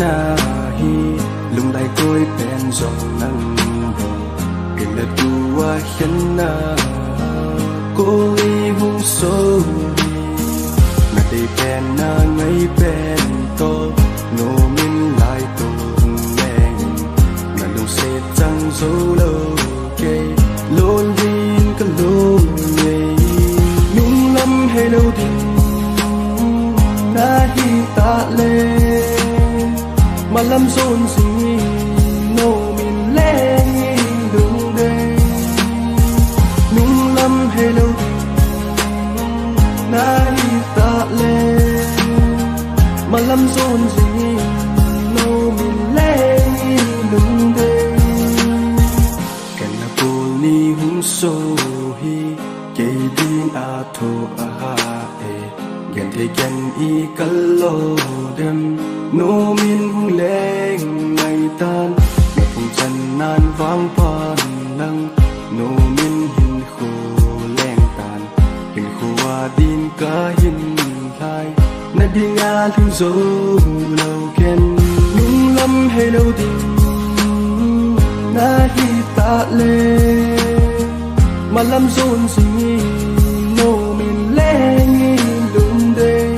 na hi lung lai koi pen zong nang do ke le tua hian na koi hung so na de pen na ngai pen to no min lai to meng na lung se chang zo lo ke lon din ka lo nei nhung lam hay lâu din na hi ta le mà lâm rôn gì nô mình lên đường đây nhung lâm hay lâu na hi ta lên mà lâm rôn gì nô mình lên đường đây cái là cô ni hung so hi kể din a thô a ha e gen te gen i kallo dem nô min hung leng ngày tan mẹ hung chân nan vang pan nang nô min hin khô leng tan hin khô wa din ka hin lai na đi nga lu zo lâu ken nung lâm hay lâu din na hi ta le mà lâm zôn gì nô min leng lung đây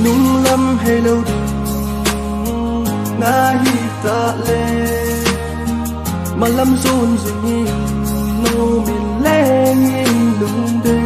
nung lâm hay lâu din na hi ta le mà lâm rôn gì nô min leng lung đây